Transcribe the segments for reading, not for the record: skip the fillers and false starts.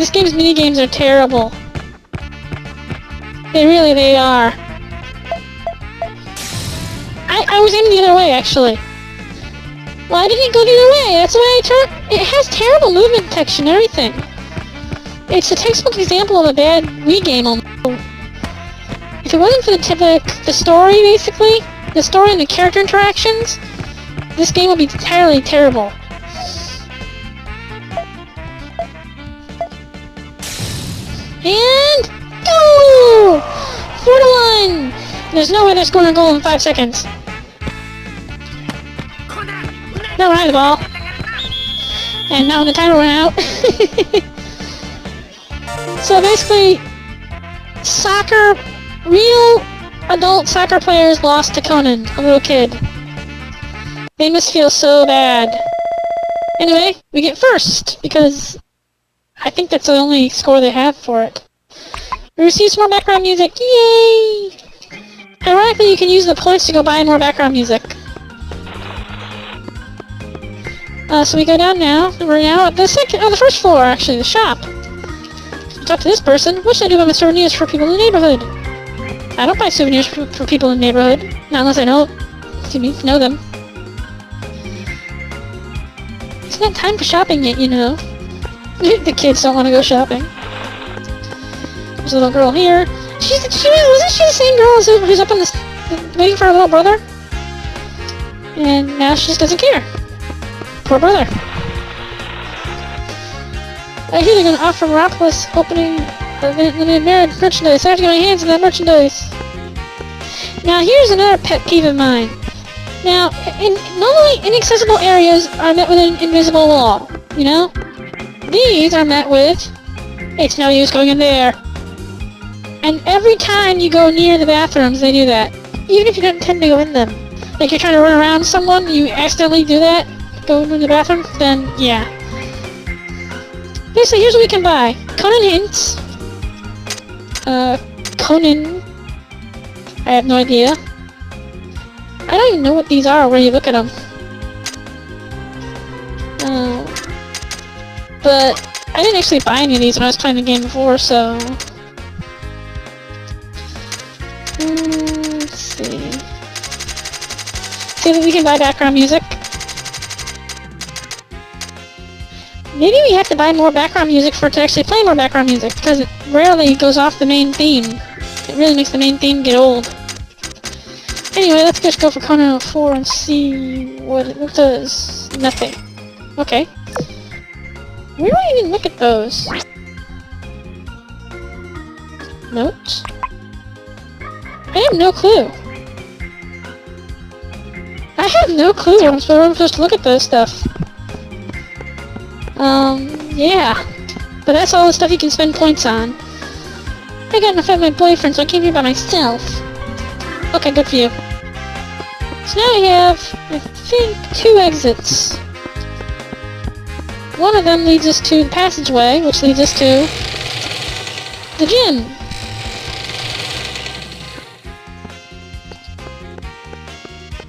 This game's minigames are terrible. They are. I was aiming the other way, actually. Why did it go the other way? That's the way I turned. It has terrible movement detection and everything. It's a textbook example of a bad Wii game. If it wasn't for the story, basically, the story and the character interactions, this game would be entirely terrible. And go! 4-1! There's no way they're scoring a goal in 5 seconds. No, right the ball. And now the timer went out. So basically, real adult soccer players lost to Conan, a little kid. They must feel so bad. Anyway, we get first, because I think that's the only score they have for it. We received some more background music. Yay! Ironically, you can use the points to go buy more background music. So we go down now. We're now at the first floor, actually, the shop. Talk to this person. What should I do about my souvenirs for people in the neighborhood? I don't buy souvenirs for people in the neighborhood. Not unless I know them. It's not time for shopping yet, you know. The kids don't want to go shopping. There's a little girl here. Wasn't she the same girl who's up on this, waiting for her little brother? And now she just doesn't care. Poor brother. I hear they're going to offer Mirapolis opening the merchandise. I have to get my hands on that merchandise. Now here's another pet peeve of mine. Now, normally inaccessible areas are met with an invisible wall, you know? These are met with, it's no use going in there. And every time you go near the bathrooms, they do that. Even if you don't intend to go in them. Like you're trying to run around someone, you accidentally do that, go into the bathroom, then yeah. Basically, here's what we can buy. Conan hints. Conan. I have no idea. I don't even know what these are when you look at them. But I didn't actually buy any of these when I was playing the game before, so... let's see. See that we can buy background music. Maybe we have to buy more background music for it to actually play more background music, because it rarely goes off the main theme. It really makes the main theme get old. Anyway, let's just go for Conan 04 and see what it does. Nothing. Okay. Where do I even look at those? Notes? I have no clue. I have no clue where I'm supposed to look at those stuff. Yeah. But that's all the stuff you can spend points on. I got enough of my boyfriend, so I came here by myself. Okay, good for you. So now we have, I think, 2 exits. One of them leads us to the passageway, which leads us to the gym.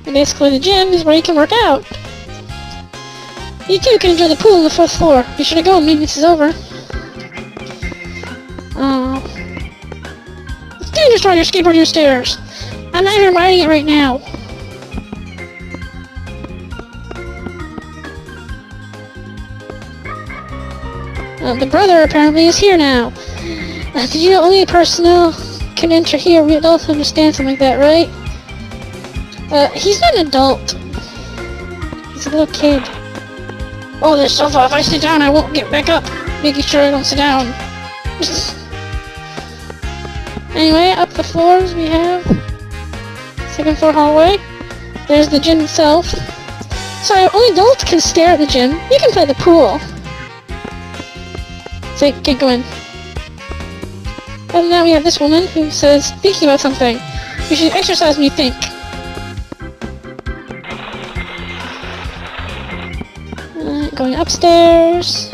And basically the gym is where you can work out. You too can enjoy the pool on the 4th floor. Be sure to go when maintenance is over. It's dangerous to ride your skateboard on your stairs. I'm not even riding it right now. The brother apparently is here now. Did you know only personnel can enter here? We adults understand something like that, right? He's not an adult. He's a little kid. Oh, there's sofa. If I sit down, I won't get back up. Making sure I don't sit down. Anyway, up the floors we have 2nd floor hallway. There's the gym itself. So only adults can stare at the gym. You can play the pool. So you can't go in. Other than that, we have this woman who says, thinking about something. You should exercise when you think. Going upstairs.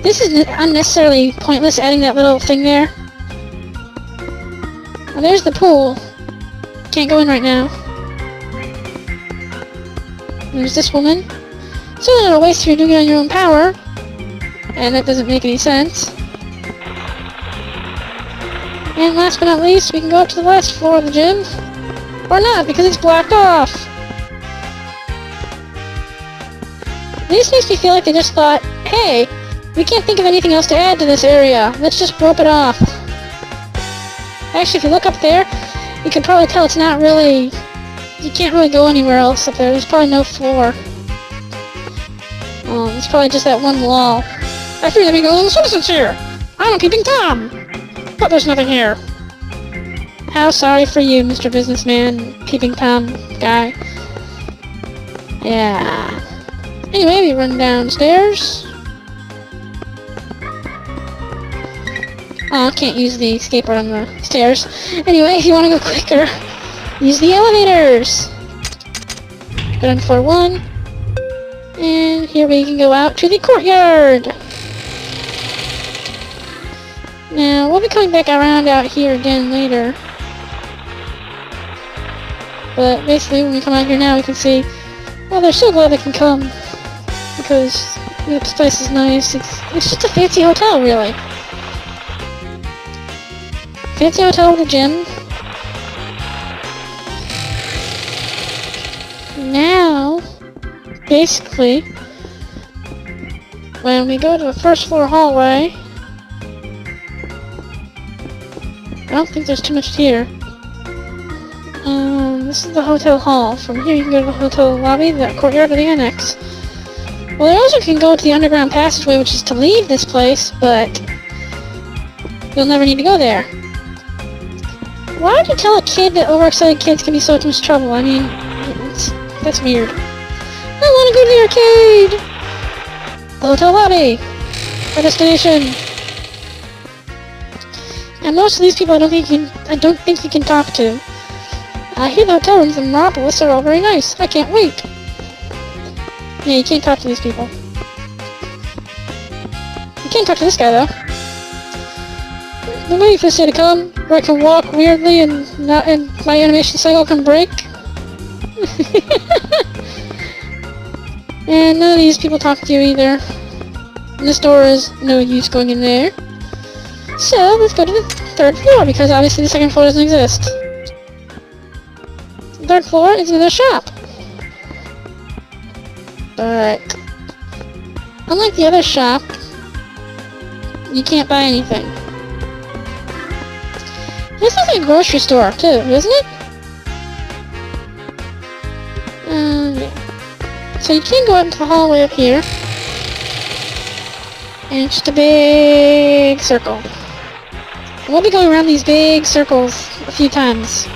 This is unnecessarily pointless, adding that little thing there. Oh, there's the pool. Can't go in right now. There's this woman. So a little waste if you're doing it on your own power. And that doesn't make any sense. And last but not least, we can go up to the last floor of the gym. Or not, because it's blocked off. This makes me feel like they just thought, hey, we can't think of anything else to add to this area. Let's just rope it off. Actually, if you look up there, you can probably tell it's not really... You can't really go anywhere else up there. There's probably no floor. It's probably just that one wall. I fear there be no citizens here. I'm a peeping Tom. But there's nothing here. How sorry for you, Mr. Businessman, peeping Tom guy. Yeah. Anyway, we run downstairs. Oh, I can't use the skateboard on the stairs. Anyway, if you want to go quicker, use the elevators. Go down to floor 1. And here we can go out to the courtyard. Now, we'll be coming back around out here again later. But basically, when we come out here now, we can see, well, they're so glad they can come. Because this place is nice. It's just a fancy hotel, really. Fancy hotel with a gym. Now, basically, when we go to the first floor hallway, I don't think there's too much here. This is the hotel hall. From here you can go to the hotel lobby, the courtyard, or the annex. Well, they also can go to the underground passageway, which is to leave this place, but you'll never need to go there. Why would you tell a kid that overexcited kids can be so much trouble? I mean, that's weird. I want to go to the arcade! The hotel lobby! Our destination! And most of these people I don't think you can talk to. I hear the hotel rooms in Mirapolis are all very nice. I can't wait. Yeah, you can't talk to these people. You can't talk to this guy, though. I'm waiting for this day to come, where I can walk weirdly and my animation cycle can break. And none of these people talk to you either. And this door is no use going in there. So, let's go to the third floor, because obviously the second floor doesn't exist. The third floor is another shop. But, unlike the other shop, you can't buy anything. This looks like a grocery store, too, isn't it? Yeah. So you can go out into the hallway up here. And it's just a big circle. We'll be going around these big circles a few times.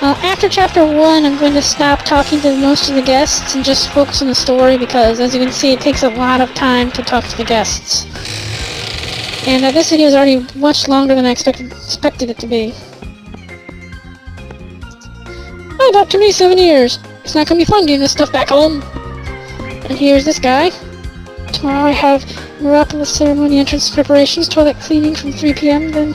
After chapter 1, I'm going to stop talking to most of the guests and just focus on the story, because as you can see, it takes a lot of time to talk to the guests. And this video is already much longer than I expected it to be. Oh, about 27 years. It's not going to be fun doing this stuff back home. And here's this guy. Tomorrow I have Mirapolis ceremony entrance preparations, toilet cleaning from 3 p.m., then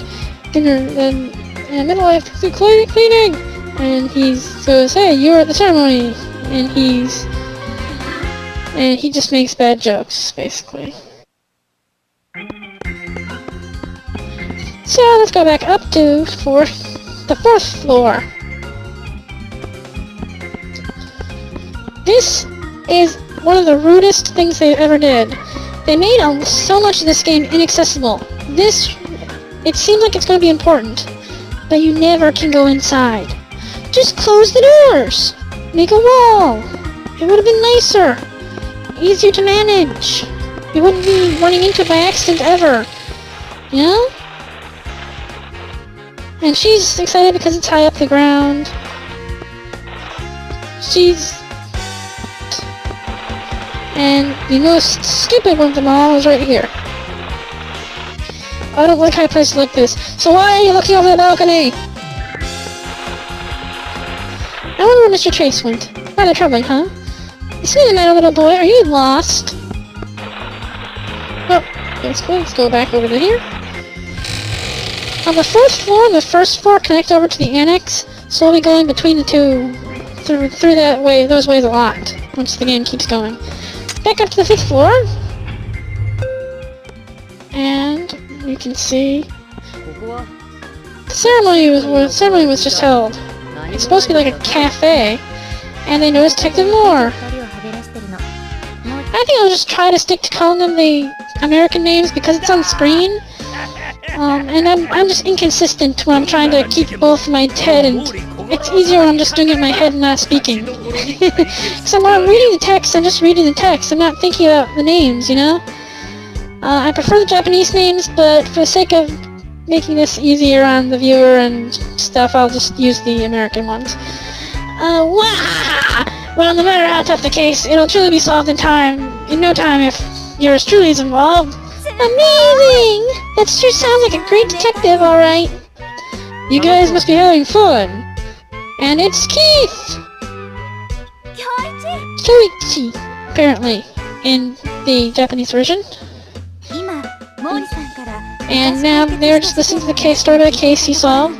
dinner, then midlife cleaning. And he goes, hey, you're at the ceremony. And he just makes bad jokes, basically. So let's go back up to the fourth floor. This is one of the rudest things they ever did. They made so much of this game inaccessible. It seems like it's going to be important, but you never can go inside. Just close the doors! Make a wall! It would have been nicer! Easier to manage! You wouldn't be running into it by accident ever! You know? And she's excited because it's high up the ground. And the most stupid one of them all is right here. I don't like high places like this. So why are you looking over the balcony? I wonder where Mr. Chase went. Rather troubling, huh? Isn't the matter, little boy? Are you lost? Well, basically, let's go back over to here. On the fourth floor and the first floor connect over to the annex, so we'll be going between the two, through that way, those ways a lot, once the game keeps going. Back up to the 5th floor. you can see. The ceremony was just held. It's supposed to be like a cafe, and they noticed Detective Moore. I think I'll just try to stick to calling them the American names because it's on screen. And I'm just inconsistent when I'm trying to keep both in my head, and it's easier when I'm just doing it in my head and not speaking. So when I'm reading the text, I'm just reading the text. I'm not thinking about the names, you know? I prefer the Japanese names, but for the sake of making this easier on the viewer and stuff, I'll just use the American ones. Well, no matter how tough the case, it'll truly be solved in no time if yours truly is involved. Amazing! That sure sounds like a great detective, alright. You guys must be having fun. And it's Keith! Koichi, apparently, in the Japanese version. And now they're just listening to the case story by case he solved.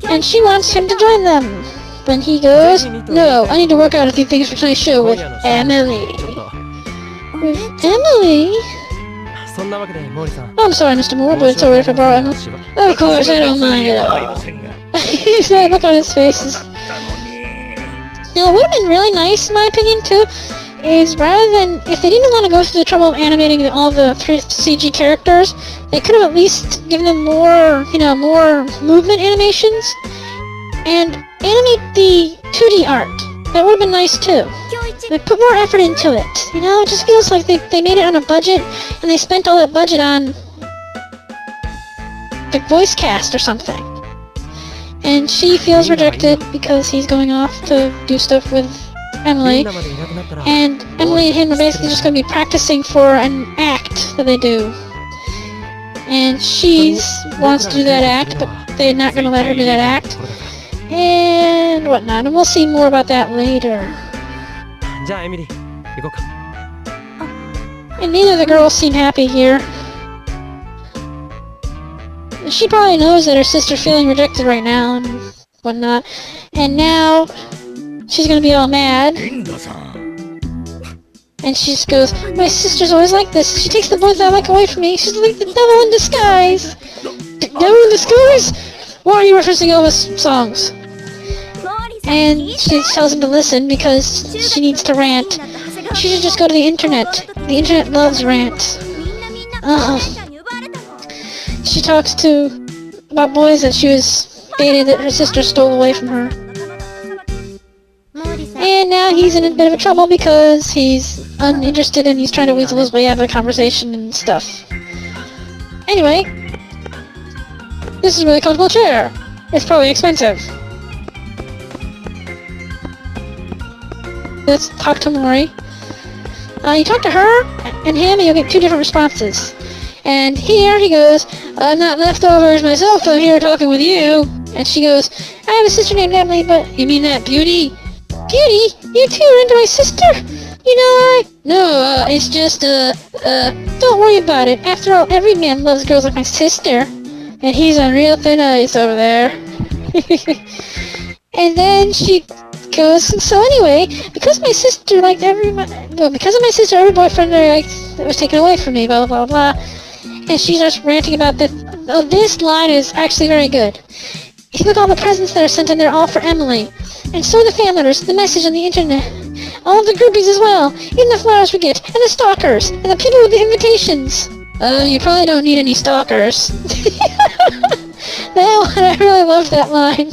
And she wants him to join them. When he goes, no, I need to work out a few things for tonight's show with Emily. With Emily? Oh, I'm sorry, Mr. Moore, but it's alright if I borrow Emily. Of course, I don't mind at all. That look on his face is... Now, what would have been really nice, in my opinion, too, is rather than... If they didn't want to go through the trouble of animating all the 3 CG characters, they could have at least given them more, more movement animations. And animate the 2D art. That would have been nice too. They put more effort into it. It just feels like they made it on a budget, and they spent all that budget on the voice cast or something. And she feels rejected because he's going off to do stuff with Emily. And Emily and him are basically just going to be practicing for an act that they do. And she wants to do that act, but they're not going to let her do that act. And whatnot, and we'll see more about that later. And neither of the girls seem happy here. She probably knows that her sister's feeling rejected right now and whatnot. And now she's gonna be all mad. And she just goes, my sister's always like this. She takes the boys I like away from me. She's like the devil in disguise. Devil in disguise? Why are you referencing Elvis songs? And she tells him to listen because she needs to rant. She should just go to the internet. The internet loves rants. She talks about boys that she was dating that her sister stole away from her. And now he's in a bit of a trouble because he's uninterested and he's trying to weasel his way out of the conversation and stuff. Anyway, this is a really comfortable chair. It's probably expensive. Let's talk to Mori. You talk to her and him and you'll get 2 different responses. And here he goes, I'm not leftovers myself, I'm here talking with you. And she goes, I have a sister named Emily, but you mean that Beauty? Beauty? You two are into my sister? No, it's just, don't worry about it. After all, every man loves girls like my sister. And he's on real thin ice over there. And then she goes, so anyway, because my sister liked every boyfriend I liked that was taken away from me, blah, blah, blah, blah. And she starts ranting about that. Oh, this line is actually very good. If you look at all the presents that are sent in, they're all for Emily. And so are the fan letters, the message on the internet. All of the groupies as well. Even the flowers we get, and the stalkers, and the people with the invitations. You probably don't need any stalkers. That one, I really loved that line.